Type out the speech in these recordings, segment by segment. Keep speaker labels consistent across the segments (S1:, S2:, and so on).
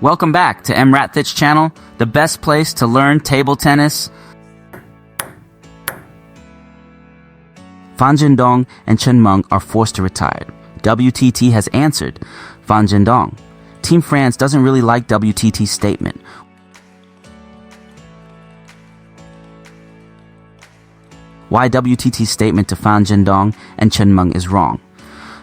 S1: Welcome back to EmRatThich channel, the best place to learn table tennis. Fan Zhendong and Chen Meng are forced to retire. WTT has answered Fan Zhendong. Team France doesn't really like WTT's statement. Why WTT's statement to Fan Zhendong and Chen Meng is wrong.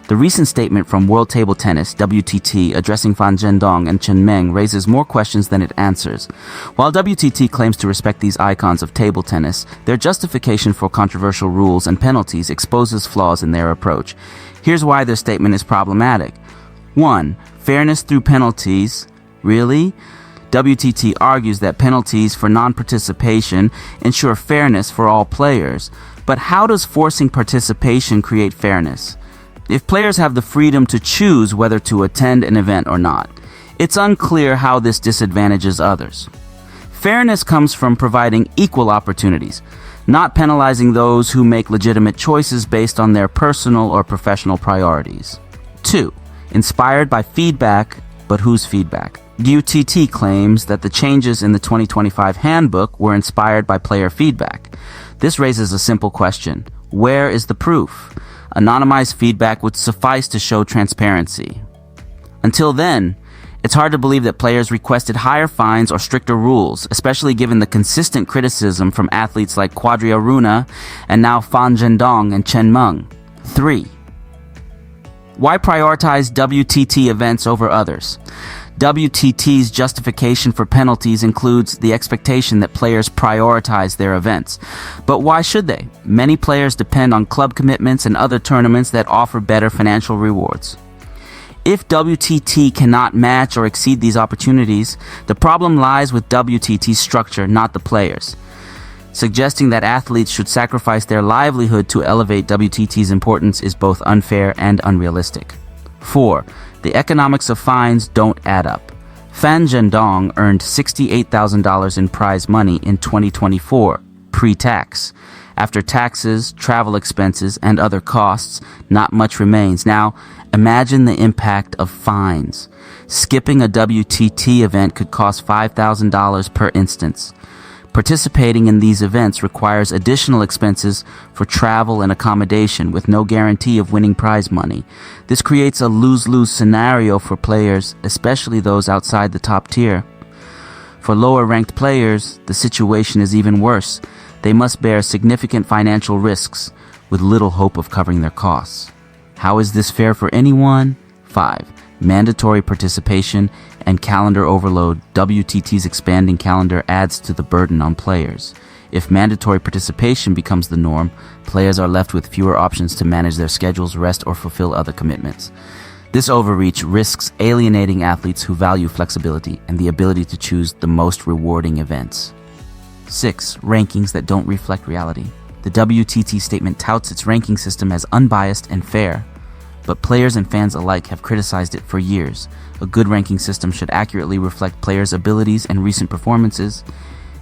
S1: The recent statement from World Table Tennis, WTT, addressing Fan Zhendong and Chen Meng raises more questions than it answers. While WTT claims to respect these icons of table tennis, their justification for controversial rules and penalties exposes flaws in their approach. Here's why their statement is problematic. 1. Fairness through penalties. Really? WTT argues that penalties for non-participation ensure fairness for all players. But how does forcing participation create fairness? If players have the freedom to choose whether to attend an event or not, it's unclear how this disadvantages others. Fairness comes from providing equal opportunities, not penalizing those who make legitimate choices based on their personal or professional priorities. 2. Inspired by feedback, but whose feedback? WTT claims that the changes in the 2025 handbook were inspired by player feedback. This raises a simple question. Where is the proof? Anonymized feedback would suffice to show transparency. Until then, it's hard to believe that players requested higher fines or stricter rules, especially given the consistent criticism from athletes like Devrim Uner and now Fan Zhendong and Chen Meng. 3. Why prioritize WTT events over others? WTT's justification for penalties includes the expectation that players prioritize their events. But why should they? Many players depend on club commitments and other tournaments that offer better financial rewards. If WTT cannot match or exceed these opportunities, the problem lies with WTT's structure, not the players. Suggesting that athletes should sacrifice their livelihood to elevate WTT's importance is both unfair and unrealistic. 4. The economics of fines don't add up. Fan Zhendong earned $68,000 in prize money in 2024, pre-tax. After taxes, travel expenses, and other costs, not much remains. Now, imagine the impact of fines. Skipping a WTT event could cost $5,000 per instance. Participating in these events requires additional expenses for travel and accommodation with no guarantee of winning prize money. This creates a lose-lose scenario for players, especially those outside the top tier. For lower-ranked players, the situation is even worse. They must bear significant financial risks with little hope of covering their costs. How is this fair for anyone? 5. Mandatory participation and calendar overload. WTT's expanding calendar adds to the burden on players. If mandatory participation becomes the norm, players are left with fewer options to manage their schedules, rest, or fulfill other commitments. This overreach risks alienating athletes who value flexibility and the ability to choose the most rewarding events. 6. Rankings that don't reflect reality. The WTT statement touts its ranking system as unbiased and fair. But players and fans alike have criticized it for years. A good ranking system should accurately reflect players' abilities and recent performances,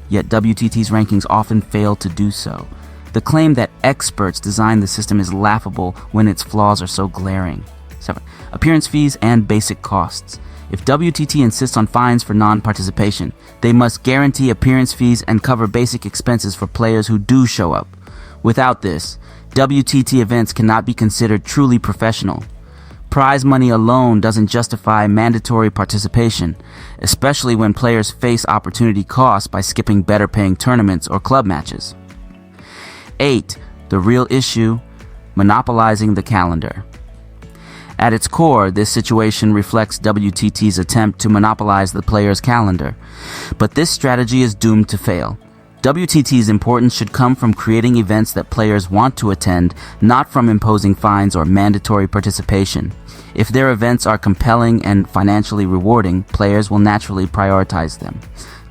S1: yet WTT's rankings often fail to do so. The claim that experts designed the system is laughable when its flaws are so glaring. 7. Appearance fees and basic costs. If WTT insists on fines for non-participation, they must guarantee appearance fees and cover basic expenses for players who do show up. Without this, WTT events cannot be considered truly professional. Prize money alone doesn't justify mandatory participation, especially when players face opportunity costs by skipping better-paying tournaments or club matches. 8. The real issue, monopolizing the calendar. At its core, this situation reflects WTT's attempt to monopolize the player's calendar. But this strategy is doomed to fail. WTT's importance should come from creating events that players want to attend, not from imposing fines or mandatory participation. If their events are compelling and financially rewarding, players will naturally prioritize them.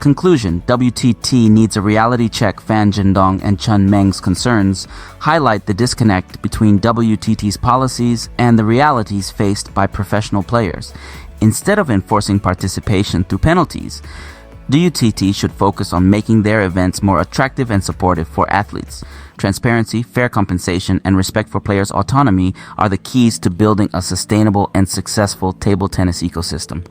S1: Conclusion: WTT needs a reality check. Fan Zhendong and Chen Meng's concerns highlight the disconnect between WTT's policies and the realities faced by professional players. Instead of enforcing participation through penalties, WTT should focus on making their events more attractive and supportive for athletes. Transparency, fair compensation, and respect for players' autonomy are the keys to building a sustainable and successful table tennis ecosystem.